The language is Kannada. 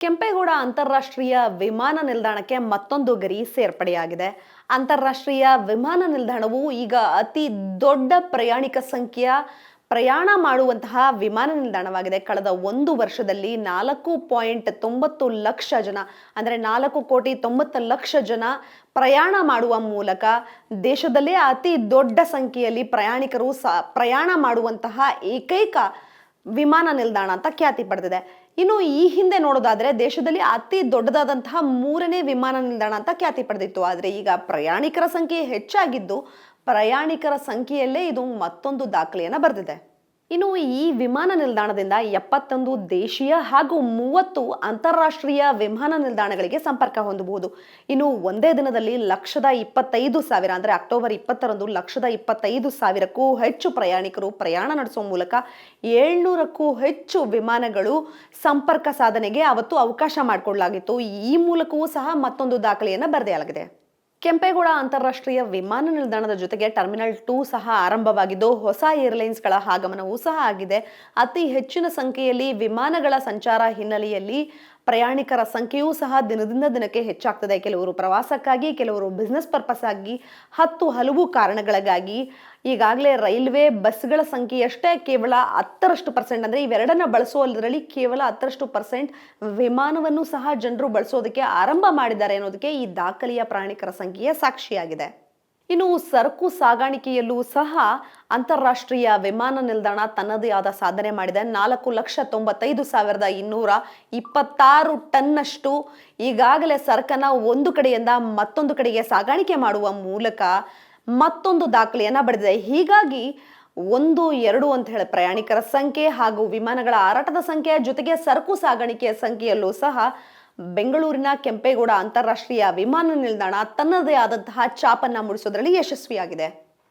ಕೆಂಪೇಗೌಡ ಅಂತಾರಾಷ್ಟ್ರೀಯ ವಿಮಾನ ನಿಲ್ದಾಣಕ್ಕೆ ಮತ್ತೊಂದು ಗರಿ ಸೇರ್ಪಡೆಯಾಗಿದೆ. ಅಂತಾರಾಷ್ಟ್ರೀಯ ವಿಮಾನ ನಿಲ್ದಾಣವು ಈಗ ಅತಿ ದೊಡ್ಡ ಪ್ರಯಾಣಿಕ ಸಂಖ್ಯೆಯ ಪ್ರಯಾಣ ಮಾಡುವಂತಹ ವಿಮಾನ ನಿಲ್ದಾಣವಾಗಿದೆ. ಕಳೆದ ಒಂದು ವರ್ಷದಲ್ಲಿ 4.90 ಲಕ್ಷ ಜನ, ಅಂದರೆ 4,90,00,000 ಜನ ಪ್ರಯಾಣ ಮಾಡುವ ಮೂಲಕ ದೇಶದಲ್ಲೇ ಅತಿ ದೊಡ್ಡ ಸಂಖ್ಯೆಯಲ್ಲಿ ಪ್ರಯಾಣಿಕರು ಪ್ರಯಾಣ ಮಾಡುವಂತಹ ಏಕೈಕ ವಿಮಾನ ನಿಲ್ದಾಣ ಅಂತ ಖ್ಯಾತಿ ಪಡೆದಿದೆ. ಇನ್ನು ಈ ಹಿಂದೆ ನೋಡೋದಾದ್ರೆ ದೇಶದಲ್ಲಿ ಅತಿ ದೊಡ್ಡದಾದಂತಹ ಮೂರನೇ ವಿಮಾನ ನಿಲ್ದಾಣ ಅಂತ ಖ್ಯಾತಿ ಪಡೆದಿತ್ತು. ಆದರೆ ಈಗ ಪ್ರಯಾಣಿಕರ ಸಂಖ್ಯೆ ಹೆಚ್ಚಾಗಿದ್ದು, ಪ್ರಯಾಣಿಕರ ಸಂಖ್ಯೆಯಲ್ಲೇ ಇದು ಮತ್ತೊಂದು ದಾಖಲೆಯನ್ನು ಬರೆದಿದೆ. ಇನ್ನು ಈ ವಿಮಾನ ನಿಲ್ದಾಣದಿಂದ 71 ದೇಶೀಯ ಹಾಗೂ 30 ಅಂತಾರಾಷ್ಟ್ರೀಯ ವಿಮಾನ ನಿಲ್ದಾಣಗಳಿಗೆ ಸಂಪರ್ಕ ಹೊಂದಬಹುದು. ಇನ್ನು ಒಂದೇ ದಿನದಲ್ಲಿ 125,000 ಅಂದರೆ ಅಕ್ಟೋಬರ್ 20ರಂದು 125,000ಕ್ಕೂ ಹೆಚ್ಚು ಪ್ರಯಾಣಿಕರು ಪ್ರಯಾಣ ನಡೆಸುವ ಮೂಲಕ 700ಕ್ಕೂ ಹೆಚ್ಚು ವಿಮಾನಗಳು ಸಂಪರ್ಕ ಸಾಧನೆಗೆ ಅವತ್ತು ಅವಕಾಶ ಮಾಡಿಕೊಡಲಾಗಿತ್ತು. ಈ ಮೂಲಕವೂ ಸಹ ಮತ್ತೊಂದು ದಾಖಲೆಯನ್ನು ಬರೆಯಲಾಗಿದೆ. ಕೆಂಪೇಗೌಡ ಅಂತಾರಾಷ್ಟ್ರೀಯ ವಿಮಾನ ನಿಲ್ದಾಣದ ಜೊತೆಗೆ ಟರ್ಮಿನಲ್ 2 ಸಹ ಆರಂಭವಾಗಿದ್ದು, ಹೊಸ ಏರ್ಲೈನ್ಸ್ಗಳ ಆಗಮನವೂ ಸಹ ಆಗಿದೆ. ಅತಿ ಹೆಚ್ಚಿನ ಸಂಖ್ಯೆಯಲ್ಲಿ ವಿಮಾನಗಳ ಸಂಚಾರ ಹಿನ್ನೆಲೆಯಲ್ಲಿ ಪ್ರಯಾಣಿಕರ ಸಂಖ್ಯೆಯೂ ಸಹ ದಿನದಿಂದ ದಿನಕ್ಕೆ ಹೆಚ್ಚಾಗ್ತದೆ. ಕೆಲವರು ಪ್ರವಾಸಕ್ಕಾಗಿ, ಕೆಲವರು ಬಿಸ್ನೆಸ್ ಪರ್ಪಸ್ ಆಗಿ, ಹಲವು ಕಾರಣಗಳಿಗಾಗಿ ಈಗಾಗಲೇ ರೈಲ್ವೆ ಬಸ್ಗಳ ಸಂಖ್ಯೆಯಷ್ಟೇ ಕೇವಲ 10% ಅಂದರೆ ಇವೆರಡನ್ನ ಬಳಸುವುದರಲ್ಲಿ ಕೇವಲ 10% ವಿಮಾನವನ್ನು ಸಹ ಜನರು ಬಳಸೋದಕ್ಕೆ ಆರಂಭ ಮಾಡಿದ್ದಾರೆ ಅನ್ನೋದಕ್ಕೆ ಈ ದಾಖಲೆಯ ಪ್ರಯಾಣಿಕರ ಸಂಖ್ಯೆಯ ಸಾಕ್ಷಿಯಾಗಿದೆ. ಇನ್ನು ಸರಕು ಸಾಗಾಣಿಕೆಯಲ್ಲೂ ಸಹ ಅಂತಾರಾಷ್ಟ್ರೀಯ ವಿಮಾನ ನಿಲ್ದಾಣ ತನ್ನದೇ ಆದ ಸಾಧನೆ ಮಾಡಿದೆ. 4,95,226 ಟನ್ನಷ್ಟು ಈಗಾಗಲೇ ಸರಕನ್ನ ಒಂದು ಕಡೆಯಿಂದ ಮತ್ತೊಂದು ಕಡೆಗೆ ಸಾಗಾಣಿಕೆ ಮಾಡುವ ಮೂಲಕ ಮತ್ತೊಂದು ದಾಖಲೆಯನ್ನ ಬರೆದಿದೆ. ಹೀಗಾಗಿ 1, 2 ಅಂತ ಹೇಳಿ ಪ್ರಯಾಣಿಕರ ಸಂಖ್ಯೆ ಹಾಗೂ ವಿಮಾನಗಳ ಹಾರಾಟದ ಸಂಖ್ಯೆ ಜೊತೆಗೆ ಸರಕು ಸಾಗಾಣಿಕೆಯ ಸಂಖ್ಯೆಯಲ್ಲೂ ಸಹ ಬೆಂಗಳೂರಿನ ಕೆಂಪೇಗೌಡ ಅಂತಾರಾಷ್ಟ್ರೀಯ ವಿಮಾನ ನಿಲ್ದಾಣ ತನ್ನದೇ ಆದಂತಹ ಛಾಪನ್ನ ಮೂಡಿಸೋದ್ರಲ್ಲಿ ಯಶಸ್ವಿಯಾಗಿದೆ.